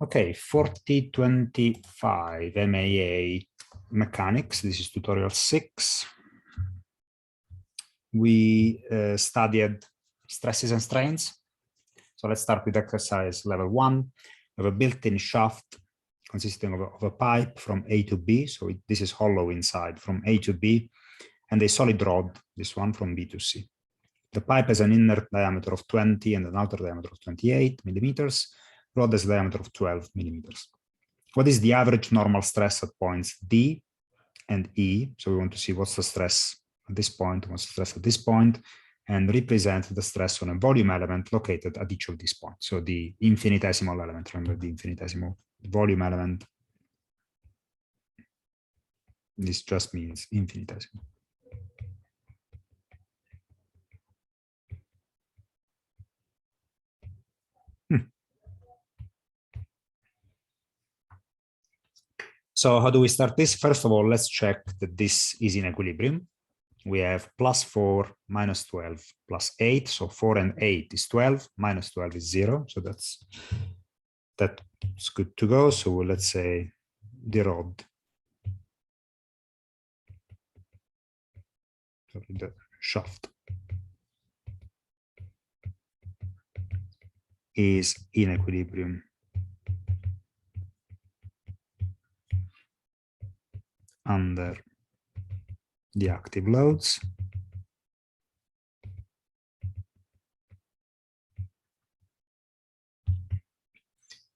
Okay, 4025 MAA mechanics. This is tutorial 6. We studied stresses and strains. So let's start with exercise level 1. We have a built-in shaft consisting of a pipe from A to B. So this is hollow inside from A to B, and a solid rod, this one from B to C. The pipe has an inner diameter of 20 and an outer diameter of 28 millimeters. Rod has a diameter of 12 millimeters. What is the average normal stress at points D and E? So we want to see what's the stress at this point, what's the stress at this point, and represent the stress on a volume element located at each of these points. So the infinitesimal element, remember the infinitesimal volume element. This just means infinitesimal. So how do we start this? First of all, let's check that this is in equilibrium. We have +4, -12, +8. So 4 and 8 is 12, -12 is 0. So that's good to go. So let's say the rod, the shaft is in equilibrium under the active loads.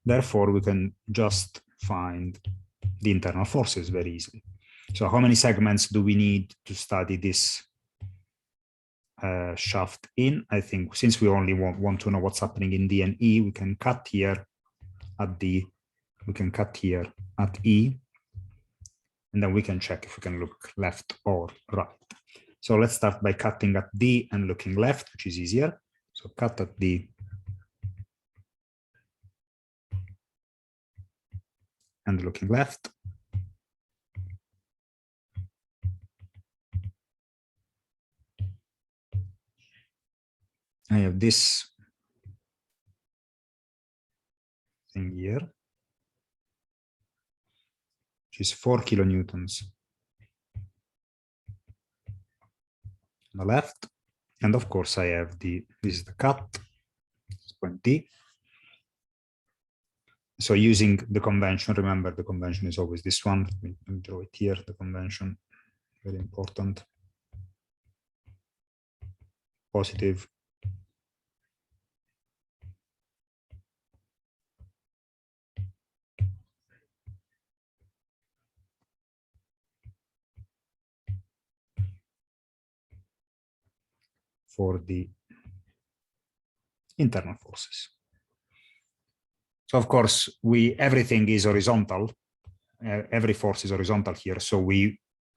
Therefore, we can just find the internal forces very easily. So how many segments do we need to study this shaft in? I think since we only want to know what's happening in D and E, we can cut here at D, we can cut here at E, and then we can check if we can look left or right. So let's start by cutting at D and looking left, which is easier. So cut at D and looking left. I have this thing here, which is 4 kilonewtons on the left. And of course I have this is the cut, this point D. So using the convention, remember the convention is always this one. Let me draw it here, the convention, very important. Positive. For the internal forces. So of course, everything is horizontal. Every force is horizontal here. So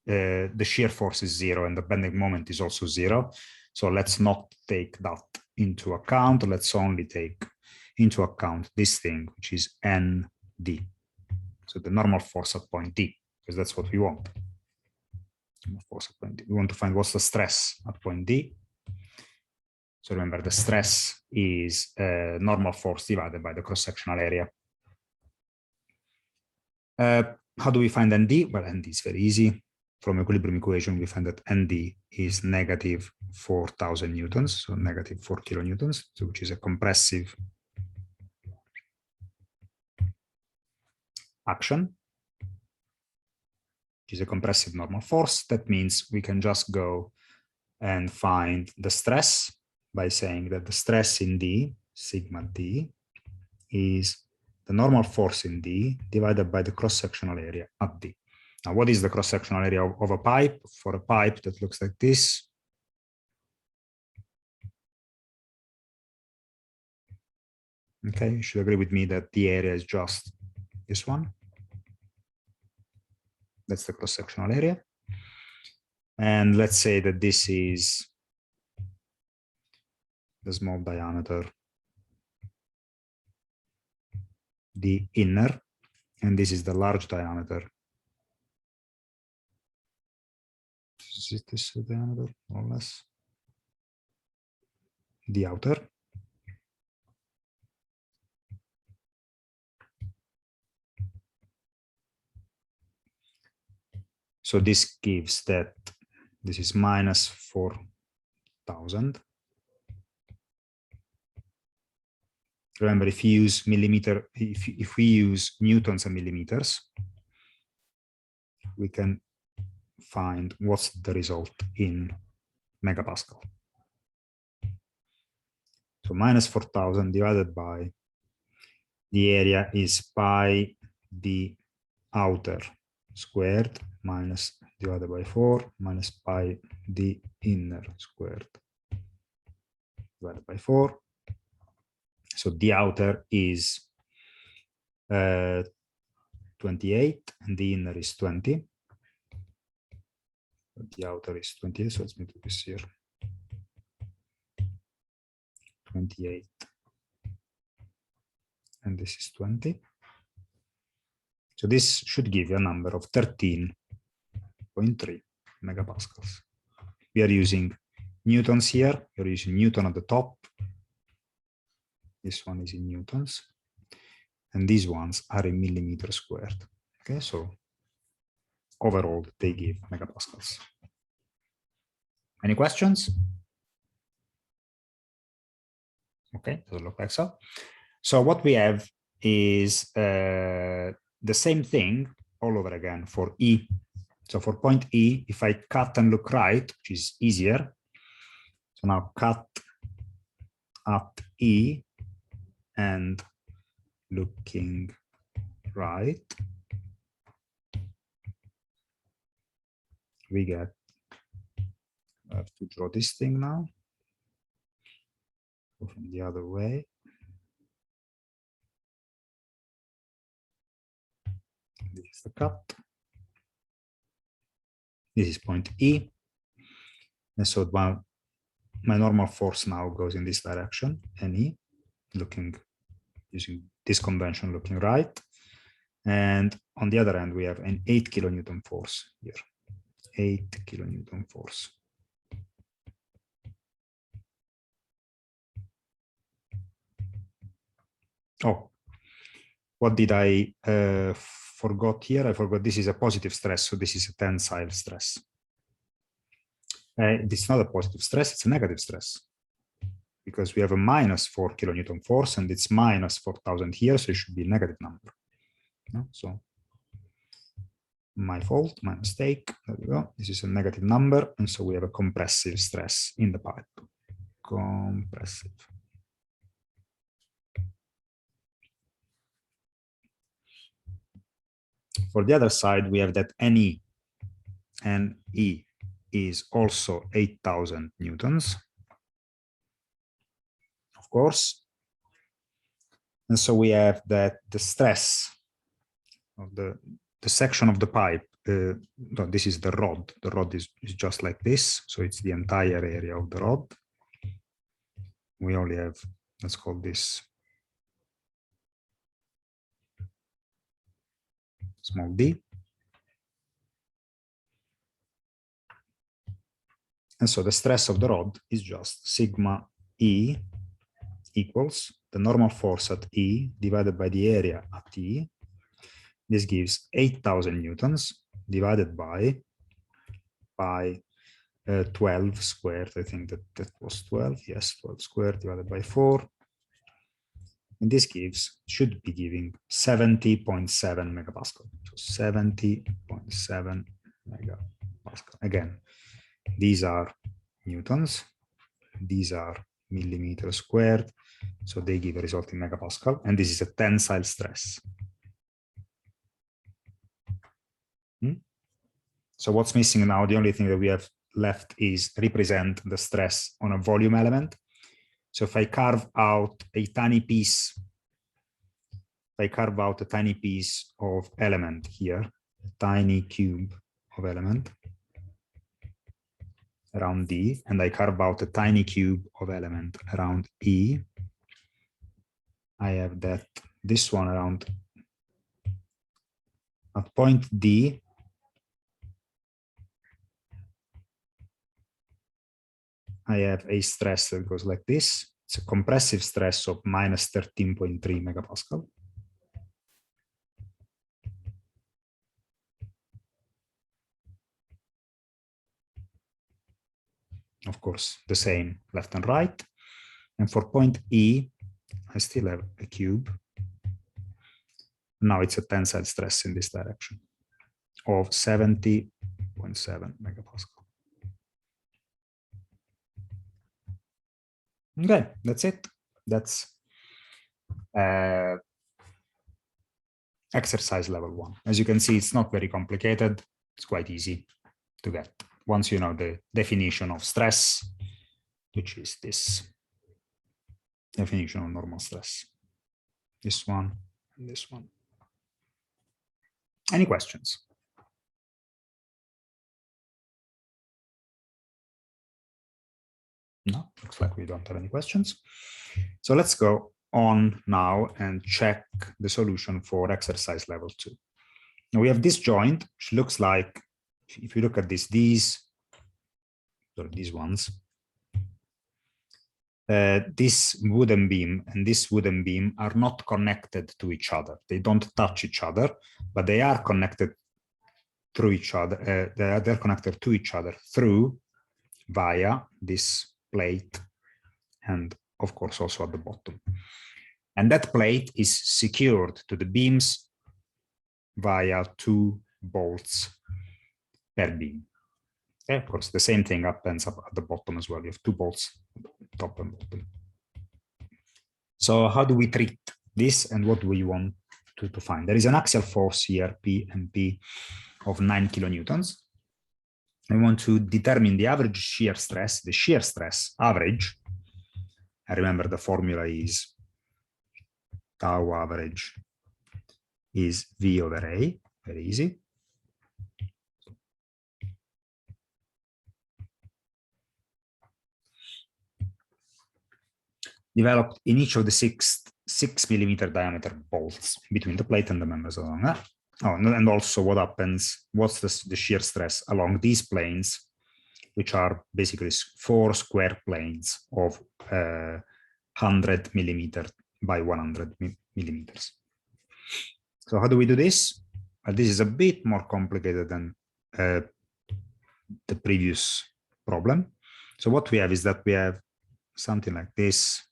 the shear force is 0 and the bending moment is also 0. So let's not take that into account. Let's only take into account this thing, which is ND. So the normal force at point D, because that's what we want. Force at point D. We want to find what's the stress at point D. So remember, the stress is normal force divided by the cross-sectional area. How do we find ND? Well, ND is very easy. From equilibrium equation, we find that ND is negative 4,000 newtons, so negative 4 kilonewtons, so which is a compressive action, which is a compressive normal force. That means we can just go and find the stress by saying that the stress in D, sigma D, is the normal force in D divided by the cross-sectional area at D. Now, what is the cross-sectional area of a pipe? For a pipe that looks like this, okay, you should agree with me that the area is just this one. That's the cross-sectional area. And let's say that this is the small diameter, the inner, and this is the large diameter. Is this diameter, more or less? The outer. So this gives that this is minus 4,000. Remember, if you use millimeter, if we use newtons and millimeters, we can find what's the result in megapascal. So minus 4,000 divided by the area is pi d outer squared minus divided by 4 minus pi d inner squared divided by 4. So the outer is 28 and the inner is 20. The outer is 28, so let's make this here. 28 and this is 20. So this should give you a number of 13.3 megapascals. We are using newtons here. You're using Newton at the top. This one is in newtons. And these ones are in millimeters squared. Okay, so overall they give megapascals. Any questions? Okay, doesn't look like so. So what we have is the same thing all over again for E. So for point E, if I cut and look right, which is easier. So now cut at E and looking right, we get, I have to draw this thing now. Go from the other way. This is the cut. This is point E. And so my normal force now goes in this direction, NE, looking, using this convention, looking right. And on the other end, we have an 8 kilonewton force here. 8 kilonewton force. Oh, what did I forgot here? I forgot this is a positive stress, so this is a tensile stress. It's not a positive stress, it's a negative stress. Because we have a minus 4 kilonewton force and it's minus 4,000 here, so it should be a negative number. No? So my fault, my mistake. There we go. This is a negative number, and so we have a compressive stress in the pipe. Compressive. For the other side, we have that NE, and E is also 8,000 newtons, of course. And so we have that the stress of the section of the pipe, no, this is the rod. The rod is just like this, so it's the entire area of the rod. We only have, let's call this small d. And so the stress of the rod is just sigma E equals the normal force at E divided by the area at E. This gives 8,000 newtons divided by 12 squared. I think that was 12. Yes, 12 squared divided by 4. And this should be giving 70.7 megapascal. So 70.7 megapascal. Again, these are newtons. These are millimeters squared. So they give a result in megapascal. And this is a tensile stress. So what's missing now? The only thing that we have left is represent the stress on a volume element. So if I carve out a tiny piece, of element here, a tiny cube of element around D, and I carve out a tiny cube of element around E, I have that this one around at point D, I have a stress that goes like this. It's a compressive stress of minus 13.3 megapascal. of course, the same left and right. And for point E, I still have a cube. Now it's a tensile stress in this direction of 70.7 megapascal. Okay, that's it. That's exercise level 1. As you can see, it's not very complicated. It's quite easy to get once you know the definition of stress, which is this definition of normal stress. This one and this one. Any questions? No, looks like we don't have any questions. So let's go on now and check the solution for exercise level 2. Now we have this joint, which looks like, if you look at this, these ones, this wooden beam and this wooden beam are not connected to each other. They don't touch each other, but they are connected through each other. They're connected to each other through via this plate, and of course also at the bottom. And that plate is secured to the beams via 2 bolts per beam. Okay, of course, the same thing happens up at the bottom as well. You have 2 bolts, top and bottom. So how do we treat this, and what do we want to find? There is an axial force here, P and P, of 9 kilonewtons. We want to determine the average shear stress, the shear stress average. I remember the formula is tau average is V over A, very easy. Developed in each of the 6 millimeter diameter bolts between the plate and the members along that. Oh, and also what happens, what's the shear stress along these planes, which are basically 4 square planes of 100 millimeter by 100 millimeters. So how do we do this? Well, this is a bit more complicated than the previous problem. So what we have is that we have something like this.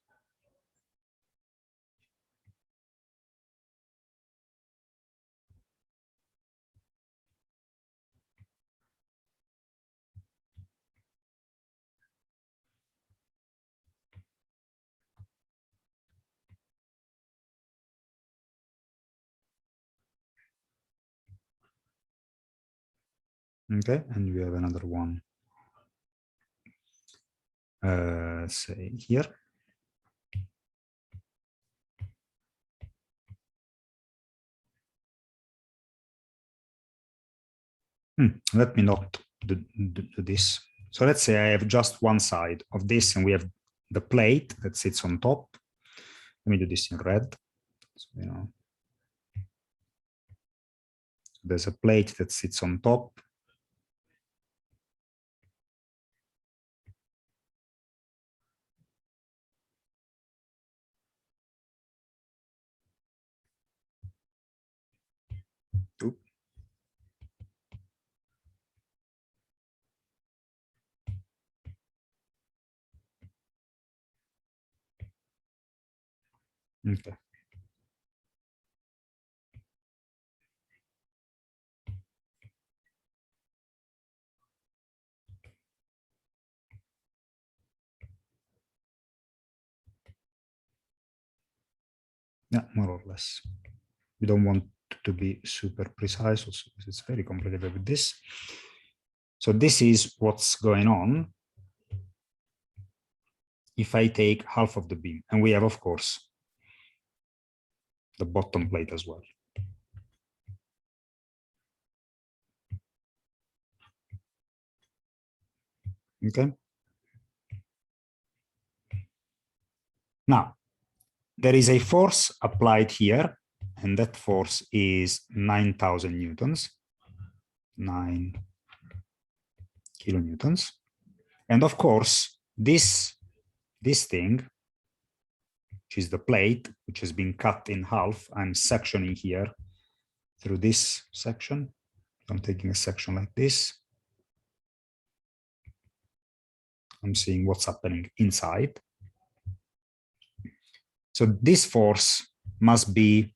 Okay, and we have another one, say here. Let me not do this. So let's say I have just one side of this, and we have the plate that sits on top. Let me do this in red. So, you know, there's a plate that sits on top. Okay. Yeah, more or less. We don't want to be super precise also, because it's very complicated with this. So this is what's going on if I take half of the beam, and we have, of course, the bottom plate as well. Okay. Now, there is a force applied here, and that force is 9,000 newtons, 9 kilonewtons. And of course, this thing, which is the plate, which has been cut in half, I'm sectioning here through this section. I'm taking a section like this. I'm seeing what's happening inside. So this force must be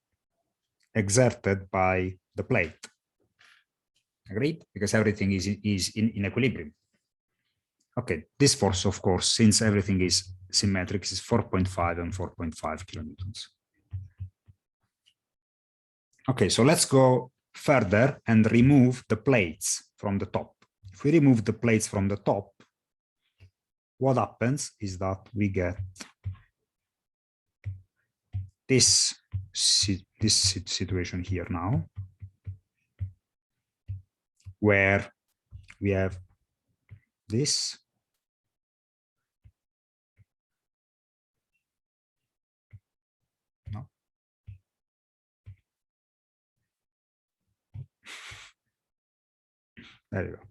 exerted by the plate. Agreed? Because everything is in equilibrium. Okay, this force, of course, since everything is symmetric, is 4.5 and 4.5 kilonewtons. Okay, so let's go further and remove the plates from the top. If we remove the plates from the top, what happens is that we get this situation here now, where we have this. No. There you go.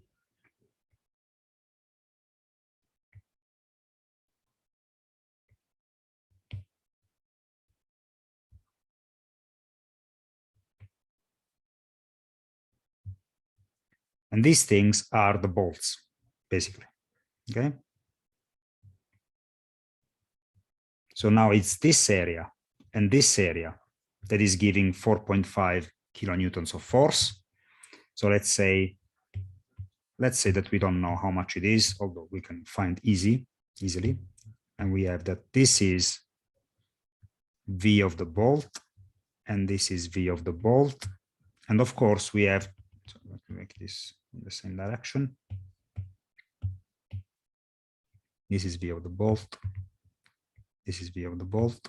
And these things are the bolts, basically. Okay. So now it's this area and this area that is giving 4.5 kilonewtons of force. So let's say that we don't know how much it is, although we can find easily. And we have that this is V of the bolt, and this is V of the bolt. And of course we have, so let me make this in the same direction. This is V of the bolt. This is V of the bolt.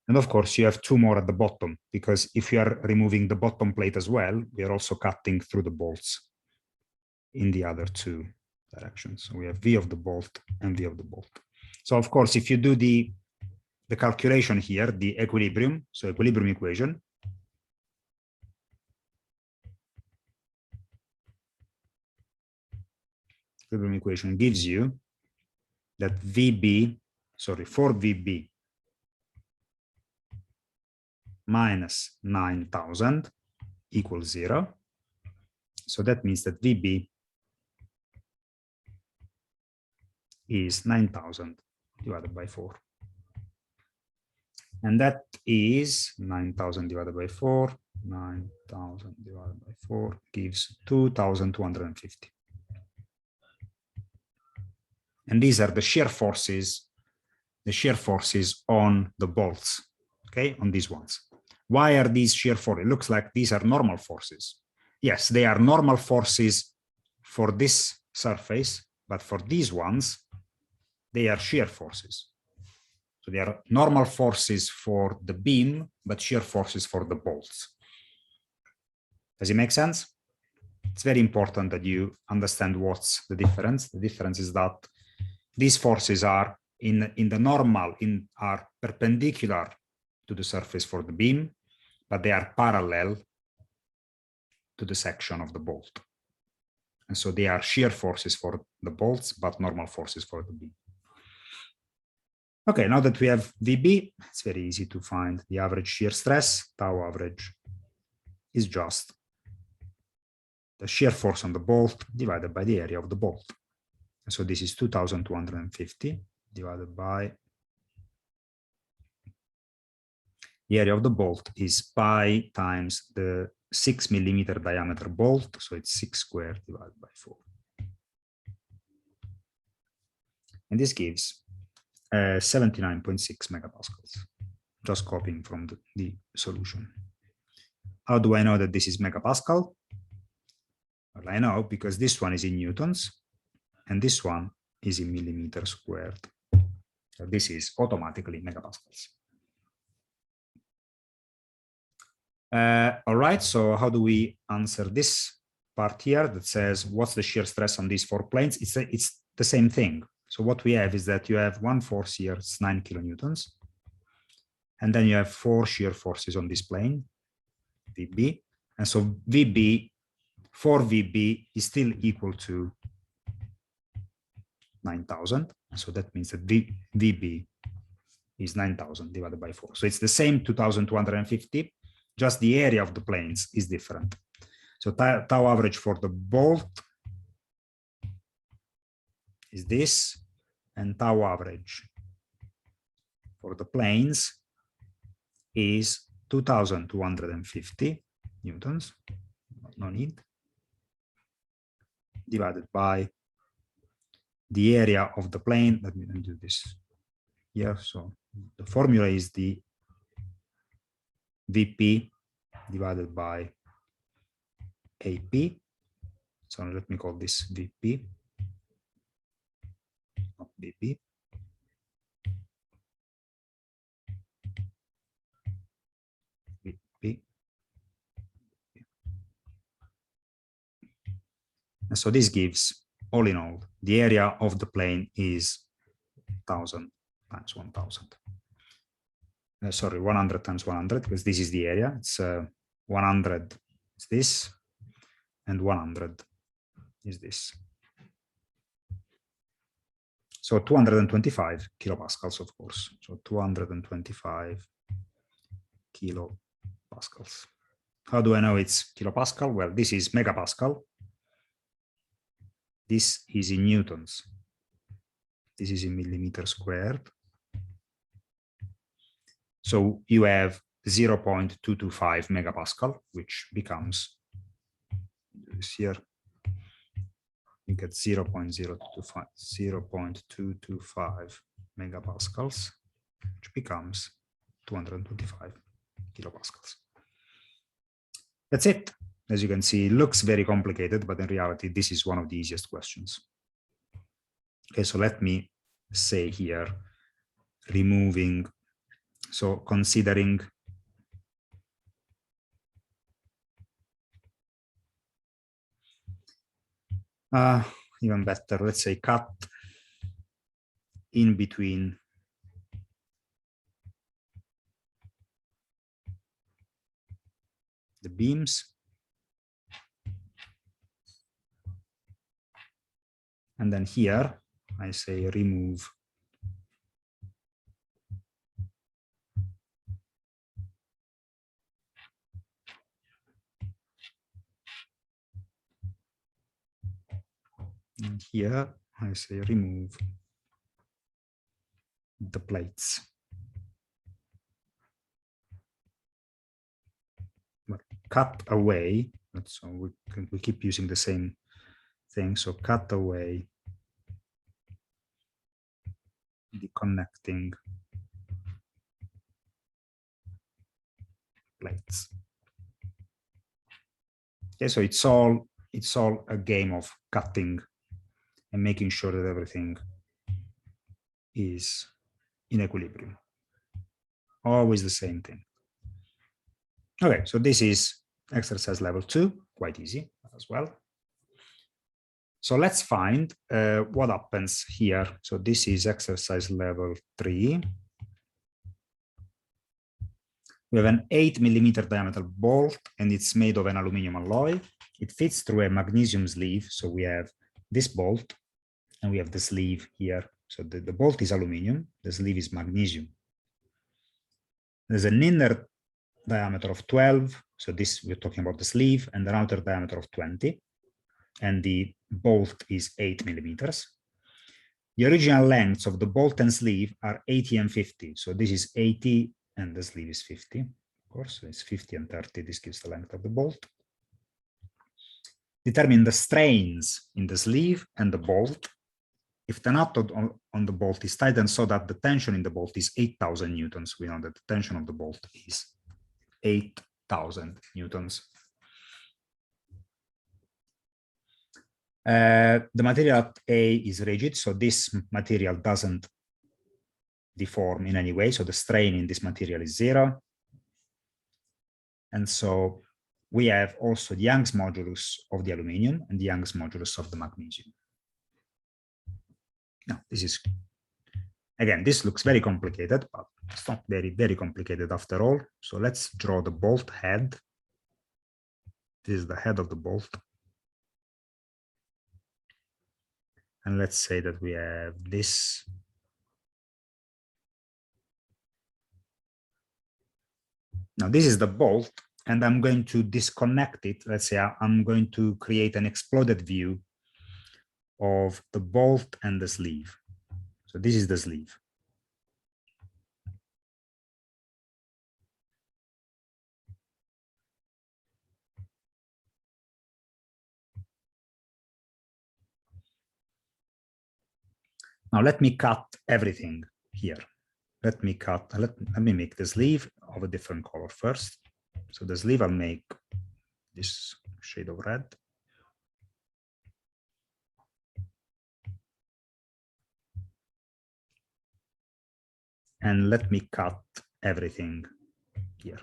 And of course, you have two more at the bottom, because if you are removing the bottom plate as well, we are also cutting through the bolts in the other two directions. So we have V of the bolt and V of the bolt. So of course, if you do the calculation here, the equilibrium, so equilibrium equation, gives you that for VB minus 9,000 equals 0. So that means that VB is 9,000 divided by 4. And that is 9,000 divided by 4. 9,000 divided by 4 gives 2,250. And these are the shear forces on the bolts, okay, on these ones. Why are these shear forces? It looks like these are normal forces. Yes, they are normal forces for this surface, but for these ones, they are shear forces. So they are normal forces for the beam, but shear forces for the bolts. Does it make sense? It's very important that you understand what's the difference. The difference is that these forces are are perpendicular to the surface for the beam, but they are parallel to the section of the bolt. And so they are shear forces for the bolts, but normal forces for the beam. Okay, now that we have VB, it's very easy to find the average shear stress. Tau average is just the shear force on the bolt divided by the area of the bolt. And so this is 2,250 divided by the area of the bolt is pi times the 6 millimeter diameter bolt. So it's 6 squared divided by 4. And this gives 79.6 megapascals, just copying from the solution. How do I know that this is megapascal? Well, I know because this one is in newtons and this one is in millimeters squared. So this is automatically megapascals. All right, so how do we answer this part here that says what's the shear stress on these 4 planes? It's the same thing. So what we have is that you have one force here, it's 9 kilonewtons. And then you have 4 shear forces on this plane, VB. And so VB, 4 VB is still equal to 9,000. So that means that VB is 9,000 divided by 4. So it's the same 2,250, just the area of the planes is different. So tau average for the bolt is this, and tau average for the planes is 2,250 newtons, no need, divided by the area of the plane. Let me do this here. So the formula is the VP divided by AP. So let me call this VP, not VP. VP. And so this gives, all in all, the area of the plane is 1,000 times 1,000. Sorry, 100 times 100, because this is the area. It's 100 is this, and 100 is this. So 225 kilopascals, of course. So 225 kilopascals. How do I know it's kilopascal? Well, this is megapascal. This is in newtons. This is in millimeters squared. So you have 0.225 megapascal, which becomes this here. You get 0.225 megapascals, which becomes 225 kilopascals. That's it. As you can see, it looks very complicated, but in reality, this is one of the easiest questions. Okay, so let me say here, removing, so considering even better, let's say cut in between the beams, and then here I say remove and here I say remove the plates. But cut away, so we keep using the same thing, so cut away the connecting plates. Okay, so it's all a game of cutting and making sure that everything is in equilibrium. Always the same thing. Okay, so this is exercise level 2, quite easy as well. So let's find what happens here. So this is exercise level 3. We have an 8mm diameter bolt, and it's made of an aluminum alloy. It fits through a magnesium sleeve. So we have this bolt, and we have the sleeve here. So the bolt is aluminum, the sleeve is magnesium. There's an inner diameter of 12. So this, we're talking about the sleeve, and an outer diameter of 20. And the bolt is 8mm. The original lengths of the bolt and sleeve are 80 and 50. So this is 80 and the sleeve is 50. Of course, so it's 50 and 30. This gives the length of the bolt. Determine the strains in the sleeve and the bolt. If the nut on the bolt is tightened so that the tension in the bolt is 8,000 newtons, we know that the tension of the bolt is 8,000 newtons. The material at A is rigid, so this material doesn't deform in any way. So the strain in this material is 0. And so we have also the Young's modulus of the aluminium and the Young's modulus of the magnesium. Now, this is, again, this looks very complicated, but it's not very, very complicated after all. So let's draw the bolt head. This is the head of the bolt. And let's say that we have this. Now, this is the bolt, and I'm going to disconnect it. Let's say I'm going to create an exploded view of the bolt and the sleeve. So this is the sleeve. Now let me cut everything here. Let me make the sleeve of a different color first. So the sleeve, I'll make this shade of red. And let me cut everything here.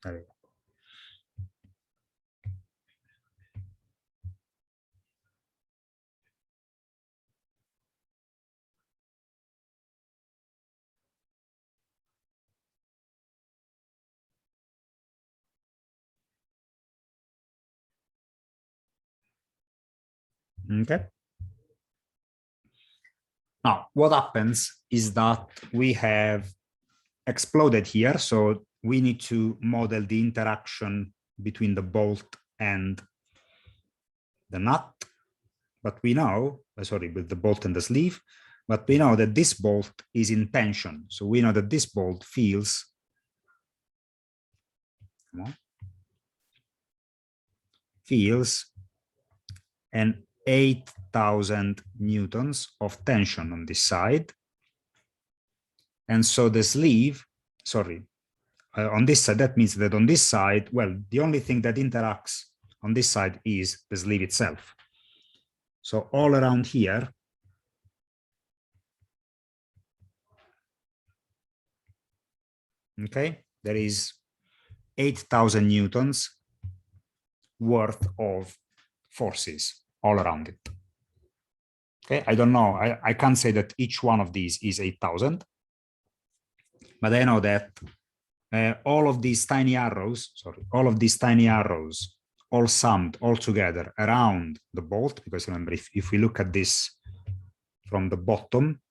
There we go. Okay. Now, what happens is that we have exploded here. So we need to model the interaction between the bolt and the nut. But we know, sorry, with the bolt and the sleeve, but we know that this bolt is in tension. So we know that this bolt feels, an 8,000 newtons of tension on this side. And so the sleeve, sorry, on this side, that means that on this side, well, the only thing that interacts on this side is the sleeve itself. So all around here, okay, there is 8,000 newtons worth of forces all around it. Okay, I don't know, I can't say that each one of these is 8,000, but I know that all of these tiny arrows, all summed all together around the bolt, because remember, if we look at this from the bottom,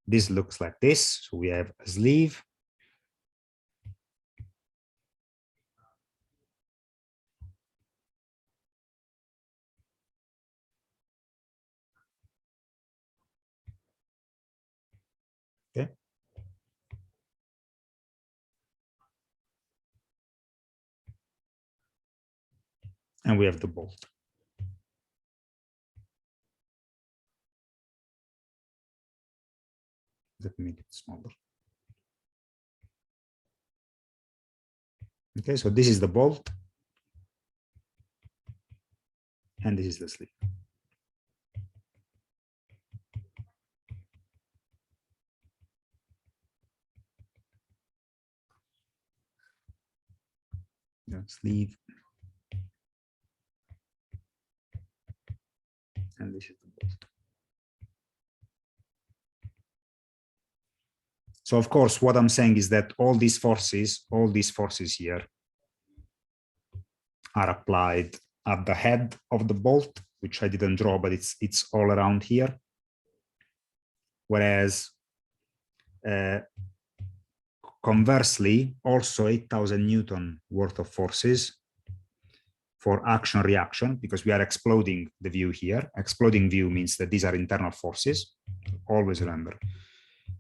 this looks like this. So we have a sleeve, okay, and we have the bolt. Let me make it smaller. Okay, so this is the bolt, and this is the sleeve. The sleeve, and this is the bolt. So of course, what I'm saying is that all these forces here are applied at the head of the bolt, which I didn't draw, but it's all around here. Whereas conversely, also 8,000 Newton worth of forces for action reaction, because we are exploding the view here. Exploding view means that these are internal forces. Always remember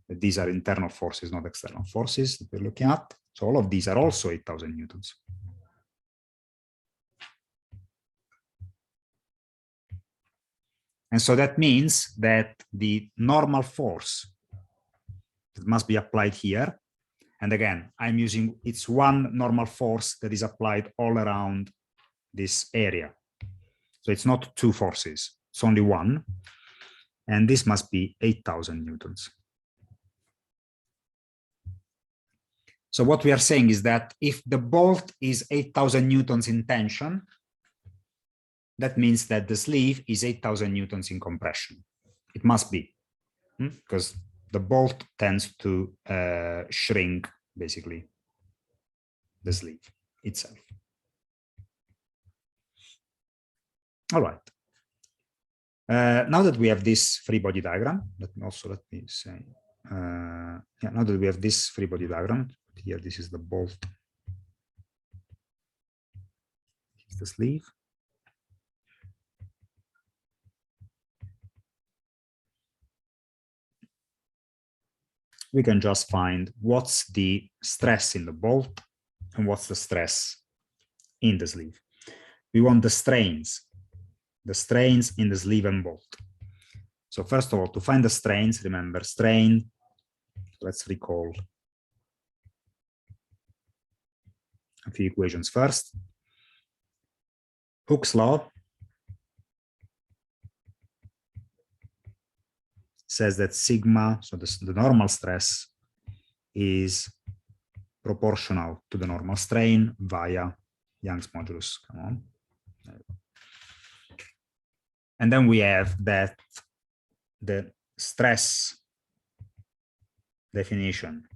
that these are internal forces, not external forces that we're looking at. So all of these are also 8,000 Newtons. And so that means that the normal force that must be applied here, and again, I'm using, it's one normal force that is applied all around this area. So it's not two forces, it's only one. And this must be 8,000 Newtons. So what we are saying is that if the bolt is 8,000 Newtons in tension, that means that the sleeve is 8,000 Newtons in compression. It must be, because the bolt tends to shrink, basically, the sleeve itself. All right. Now that we have this free body diagram, let me say, now that we have this free body diagram, Here, this is the bolt. It's the sleeve. We can just find what's the stress in the bolt and what's the stress in the sleeve. We want the strains in the sleeve and bolt. So first of all, to find the strains, remember strain, let's recall a few equations first. Hooke's law says that sigma, so the normal stress, is proportional to the normal strain via Young's modulus. Come on. And then we have that the stress definition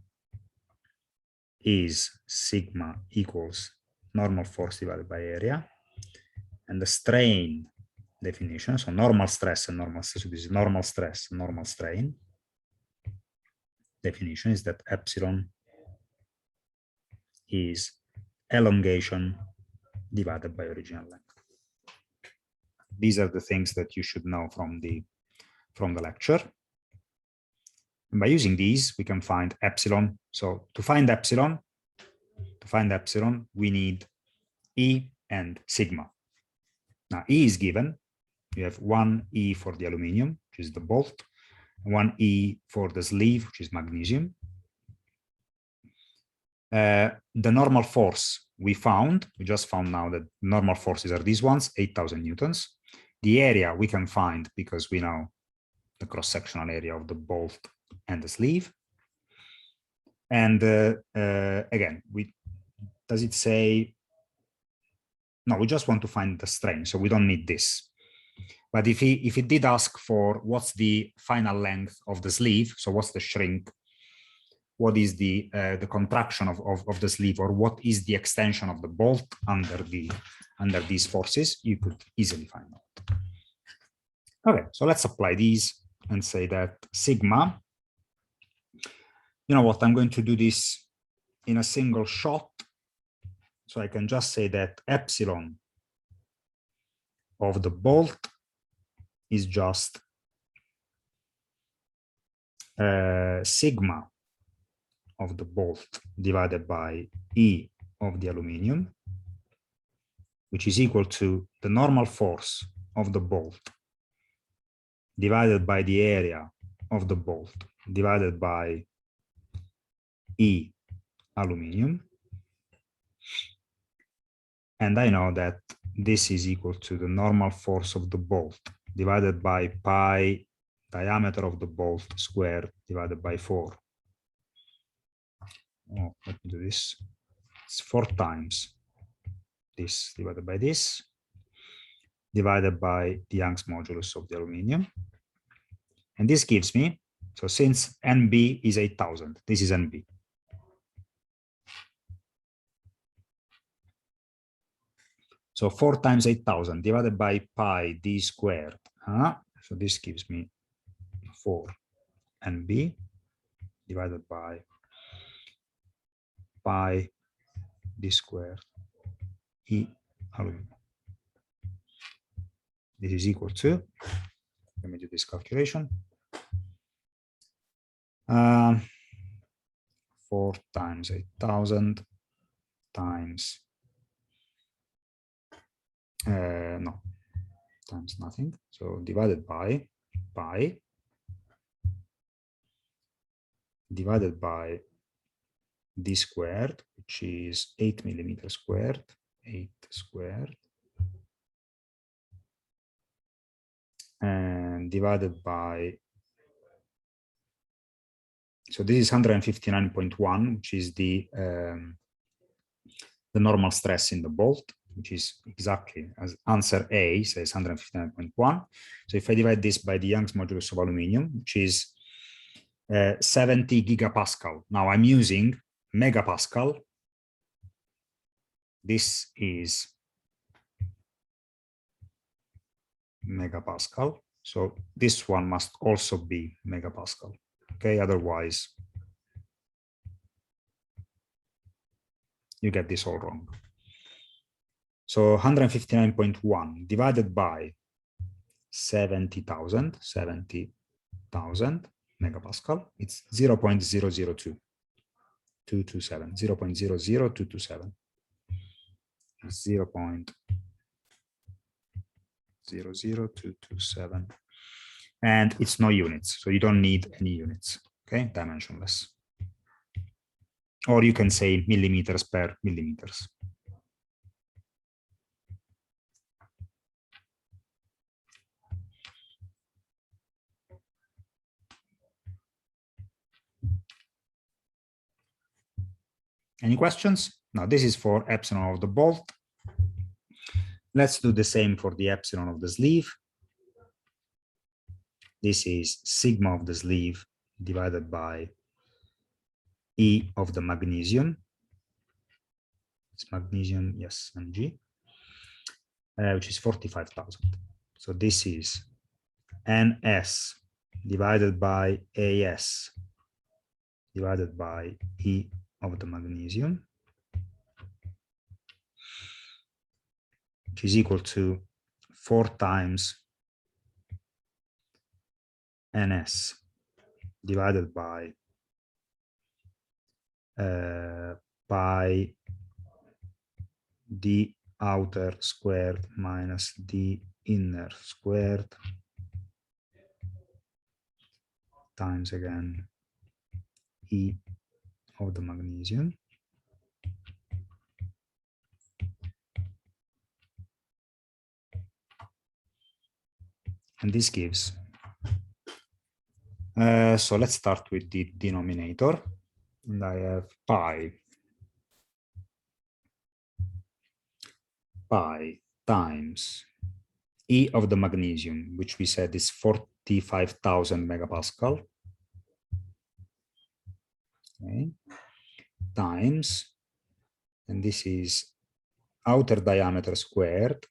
is sigma equals normal force divided by area. And the strain definition, so normal stress and normal stress, so this is normal stress and normal strain definition is that epsilon is elongation divided by original length. These are the things that you should know from the lecture. And by using these, we can find epsilon. So to find epsilon, we need E and sigma. Now E is given. You have 1 E for the aluminium, which is the bolt, 1 E for the sleeve, which is magnesium. The normal force we just found now that normal forces are these ones, 8,000 newtons. The area we can find because we know the cross-sectional area of the bolt and the sleeve. And again, does it say, no, we just want to find the strain, so we don't need this. But if it did ask for what's the final length of the sleeve, so what's the shrink, what is the contraction of the sleeve, or what is the extension of the bolt under these forces, you could easily find out. Okay, so let's apply these and say that sigma, you know what, I'm going to do this in a single shot. So I can just say that epsilon of the bolt is just sigma of the bolt divided by E of the aluminium, which is equal to the normal force of the bolt divided by the area of the bolt divided by E aluminium. And I know that this is equal to the normal force of the bolt divided by pi diameter of the bolt squared divided by 4. Oh, let me do this. It's 4 times this divided by this, divided by the Young's modulus of the aluminium. And this gives me, so since NB is 8,000, this is NB. So 4 times 8,000 divided by pi d squared. So this gives me 4 NB divided by pi d squared E aluminium. This is equal to, let me do this calculation. 4 times 8,000 times, no, times nothing. So divided by pi divided by d squared, which is 8 millimeters squared, 8 squared, and divided by, so this is 159.1, which is the normal stress in the bolt, which is exactly as answer A says 159.1. So if I divide this by the Young's modulus of aluminium, which is 70 gigapascal. Now I'm using megapascal. This is megapascal. So this one must also be megapascal. Okay, otherwise you get this all wrong. So 159.1 divided by 70,000 megapascal, it's 0.002. 227, 0.00227. 0.00227. And it's no units, so you don't need any units, okay? Dimensionless. Or you can say millimeters per millimeters. Any questions? Now this is for epsilon of the bolt. Let's do the same for the epsilon of the sleeve. This is sigma of the sleeve divided by E of the magnesium. It's magnesium, yes, Mg, which is 45,000. So this is NS divided by AS divided by E of the magnesium, which is equal to 4 times NS divided by the outer squared minus the inner squared times again E of the magnesium. And this gives, so let's start with the denominator. And I have pi times E of the magnesium, which we said is 45,000 megapascal, okay, times, and this is outer diameter squared,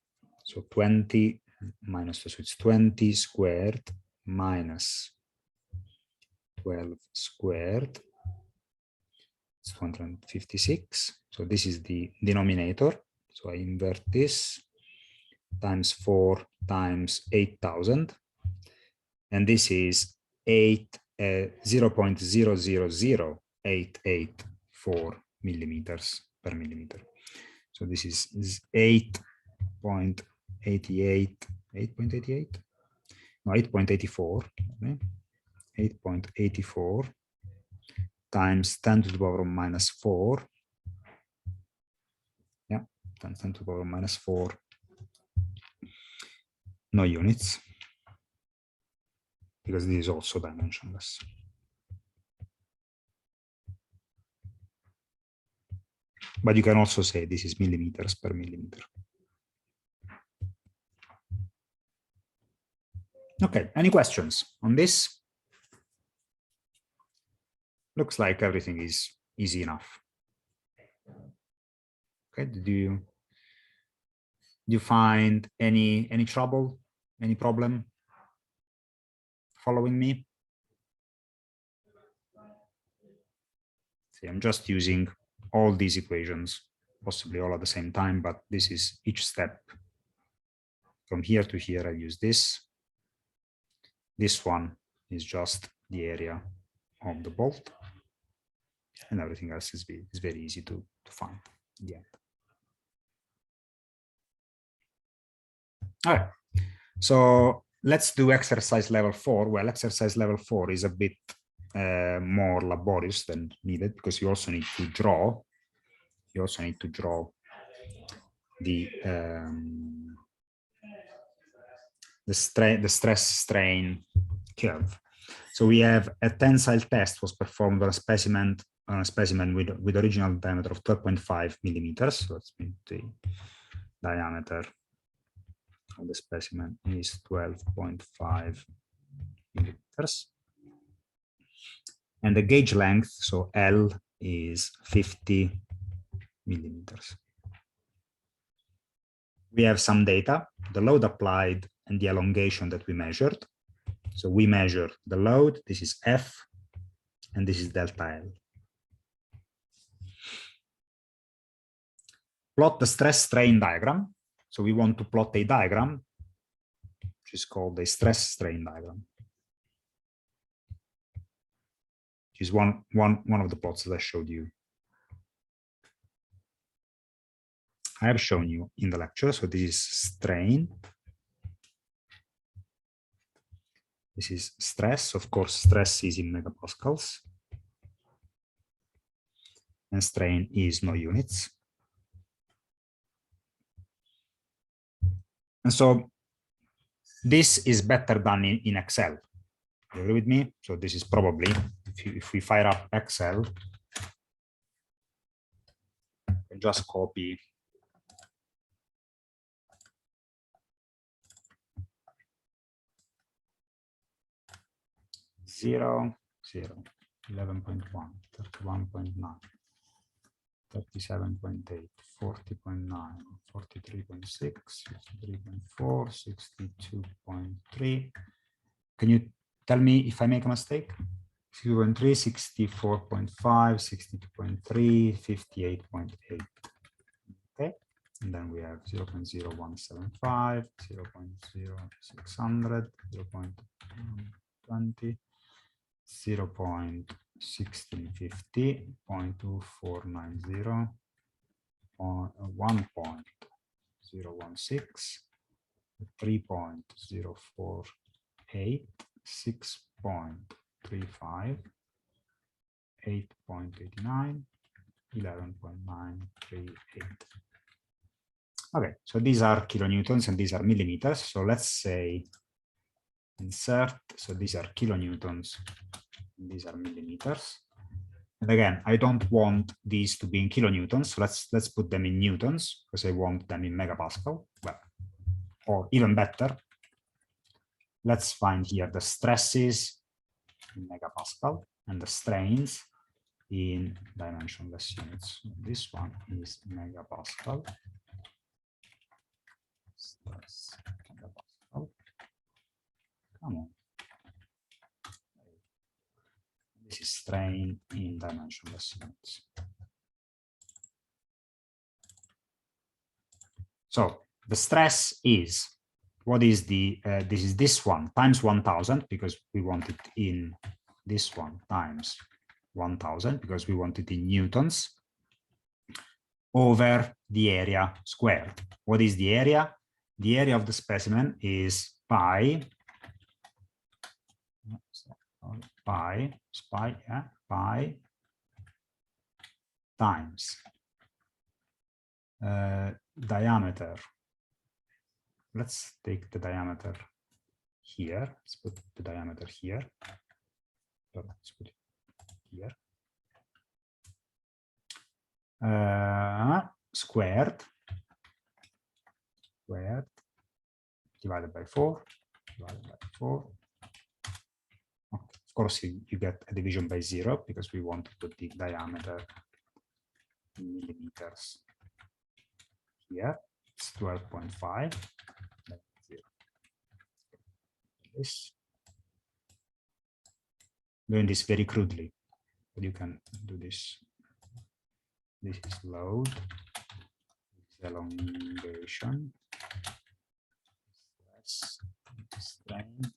so 20 minus, so it's 20 squared minus 12 squared, it's 256. So this is the denominator. So I invert this, times 4 times 8,000. And this is 0.000884 millimeters per millimeter. So this is 8.88, 8.88? No, 8.84. Okay. 8.84 times 10 to the power minus 4. Yeah, times 10 to the power minus 4. No units, because this is also dimensionless. But you can also say this is millimeters per millimeter. Okay, any questions on this? Looks like everything is easy enough. Okay, do you find any trouble, any problem following me? See, I'm just using all these equations, possibly all at the same time, but this is each step. From here to here, I use this. This one is just the area of the bolt, and everything else is very easy to find in the end. All right, so let's do exercise level 4. Well, exercise level 4 is a bit more laborious than needed, because you also need to draw. You also need to draw the stress-strain curve. So we have a tensile test was performed on a specimen with original diameter of 12.5 millimeters. So that's the diameter of the specimen is 12.5 millimeters. And the gauge length, so L, is 50 millimeters. We have some data, the load applied and the elongation that we measured. So we measure the load, this is F, and this is delta L. plot the stress strain diagram. So we want to plot a diagram, which is called a stress strain diagram, which is one of the plots that I showed you. I have shown you in the lecture. So this is strain. This is stress. Of course, stress is in megapascals. And strain is no units. And so this is better done in Excel. You agree with me? So this is probably, if we fire up Excel, and just copy zero, 11.1, 31.9, 37.8, 40.9, 43.6, 53.4, 62.3. Can you tell me if I make a mistake? 62.3, 64.5, 62.3, 58.8. Okay. And then we have 0.0175, 0.0600, 0.20, 0.1650, 0.2490, 1.016, 3.048, 6.35, 8.89, 11.938. Okay, so these are kilonewtons and these are millimeters. So let's say insert. So these are kilonewtons, and these are millimeters. And again, I don't want these to be in kilonewtons. So let's put them in newtons because I want them in megapascal. Well, or even better, let's find here the stresses in megapascal and the strains in dimensionless units. This one is megapascal. Stress megapascal. Come on. This is strain in dimensionless units. So the stress is, what is the, this is this one times 1000 because we want it in this one times 1000 because we want it in newtons over the area squared. What is the area? The area of the specimen is pi times diameter. Let's take the diameter here. Let's put the diameter here. Let's put it here. Squared divided by 4. Okay. Of course, you get a division by 0 because we want to put the diameter in millimeters here. It's 12.5. This. Doing this very crudely, but you can do this. This is load, this is elongation, stress, strain,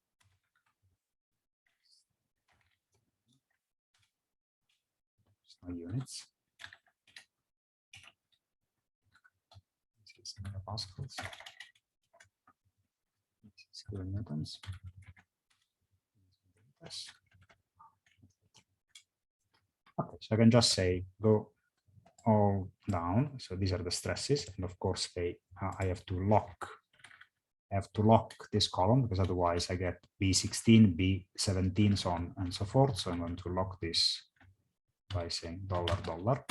no units. This is megapascals. This is kilonewtons. Okay, so I can just say go all down. So these are the stresses, and of course I have to lock. I have to lock this column because otherwise I get B16, B17, so on and so forth. So I'm going to lock this by saying $,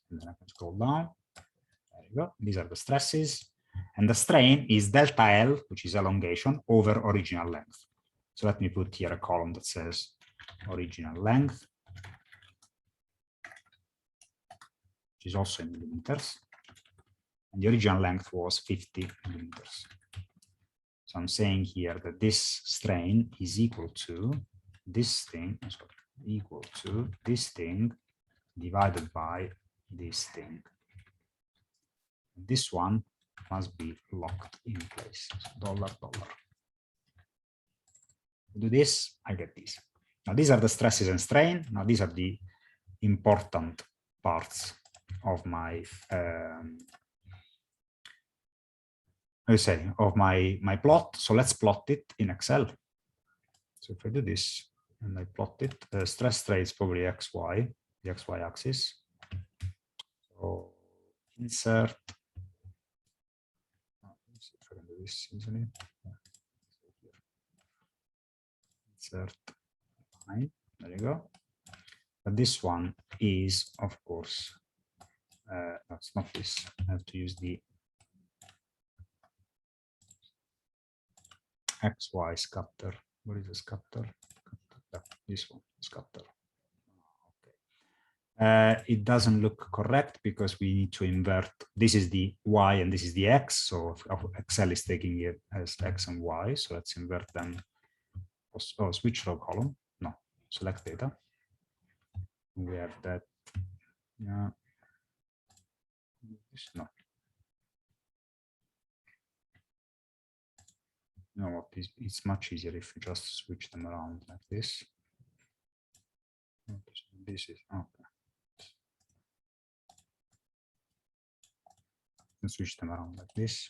and then I can scroll down. There you go. These are the stresses, and the strain is delta L, which is elongation over original length. So let me put here a column that says original length, which is also in millimeters. And the original length was 50 millimeters. So I'm saying here that this strain is equal to this thing, equal to this thing divided by this thing. This one must be locked in place. So $. Do this, I get this. Now these are the stresses and strain. Now these are the important parts of my my plot. So let's plot it in Excel. So if I do this and I plot it, stress strain is probably XY, the XY axis. So insert. Let's see if I can do this easily. Insert line. There you go. But this one is, of course, no, it's not this. I have to use the XY scatter. What is the scatter? This one, scatter. Okay. It doesn't look correct because we need to invert. This is the Y and this is the X. So Excel is taking it as X and Y. So let's invert them. Oh, switch row column. No, select data. We have that. Yeah. No. You know what? It's much easier if you just switch them around like this. This is okay. And switch them around like this.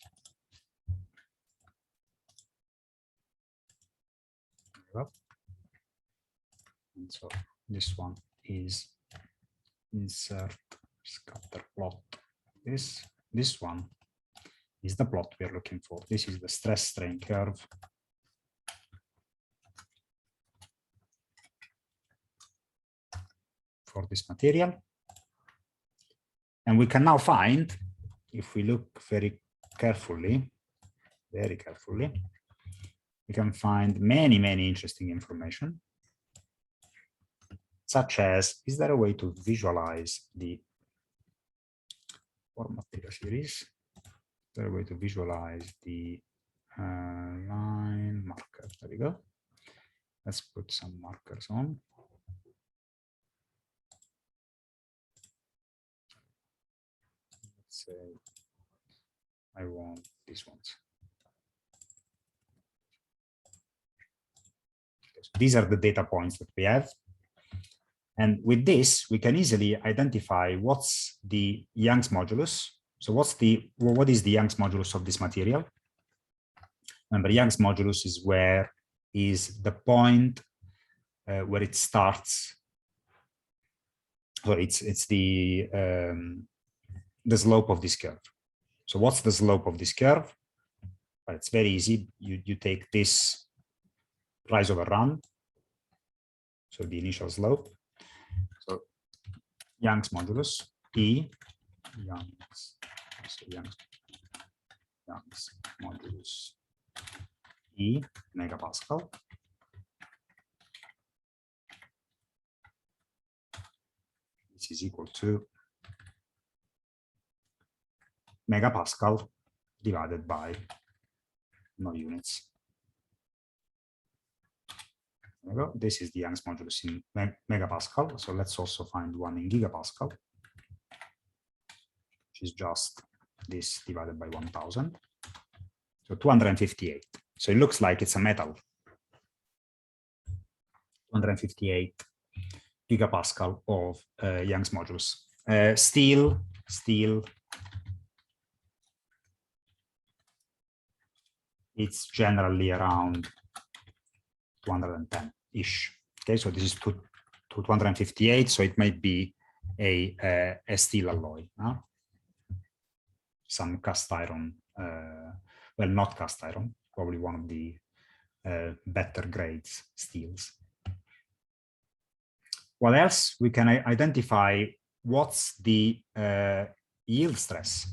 And so this one is insert scatter plot. This one is the plot we are looking for. This is the stress strain curve. For this material. And we can now find, if we look very carefully, we can find many interesting information, such as, is there a way to visualize the form material series? Is there a way to visualize the line marker? There we go. Let's put some markers on. Let's say I want these ones. These are the data points that we have. And with this, we can easily identify what's the Young's modulus. So what is the Young's modulus of this material? Remember, Young's modulus is where is the point where it starts. So it's the slope of this curve. So what's the slope of this curve? Well, it's very easy. You take this rise over run, so the initial slope. So Young's modulus E, Young's modulus E megapascal. This is equal to megapascal divided by no units. There we go. This is the Young's modulus in megapascal. So let's also find one in gigapascal, which is just this divided by 1000. So 258. So it looks like it's a metal. 258 gigapascal of Young's modulus. Steel. It's generally around 210-ish. Okay, so this is to 258, so it might be a steel alloy. Some cast iron, well, not cast iron, probably one of the better grades steels. What else? We can identify what's the yield stress.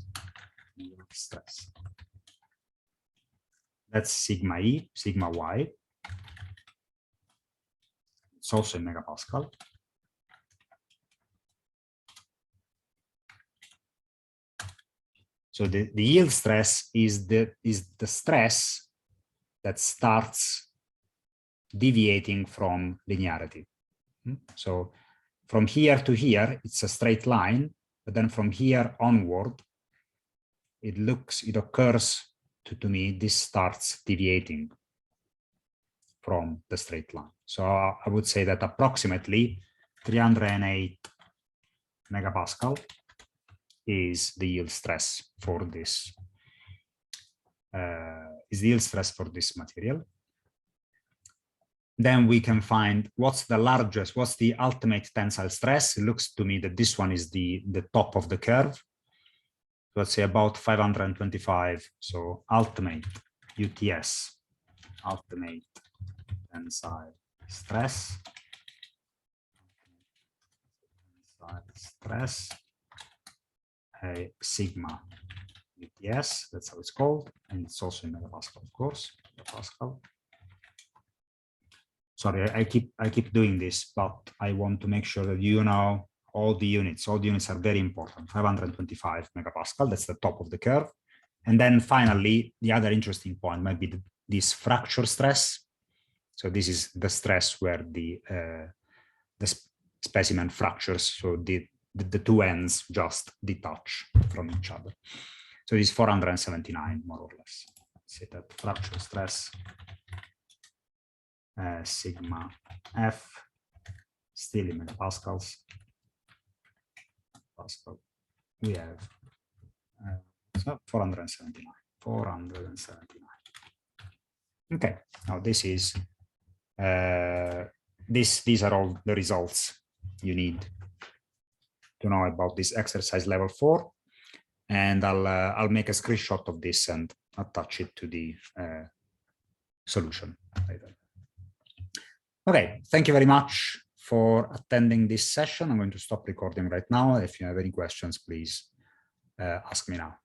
That's sigma E, sigma Y. It's also in megapascal. So the yield stress is the stress that starts deviating from linearity. So from here to here, it's a straight line, but then from here onward, it occurs to me, this starts deviating from the straight line. So I would say that approximately 308 megapascal is the yield stress for this. Is the yield stress for this material. Then we can find what's the largest, what's the ultimate tensile stress. It looks to me that this one is the top of the curve. Let's say about 525. So ultimate UTS, ultimate tensile stress. A sigma UTS, that's how it's called, and it's also in megapascal, of course, megapascal. Sorry, I keep doing this, but I want to make sure that you know all the units. All the units are very important. 525 megapascal, that's the top of the curve. And then finally, the other interesting point might be this fracture stress. So this is the stress where the specimen fractures. So the two ends just detach from each other. So it is 479 more or less. Let's say that fracture stress sigma F still in megapascals. Pascal. We have so 479. 479. Okay, now this is these are all the results you need to know about this exercise level 4, and I'll make a screenshot of this and attach it to the solution later. Okay, thank you very much for attending this session. I'm going to stop recording right now. If you have any questions, please ask me now.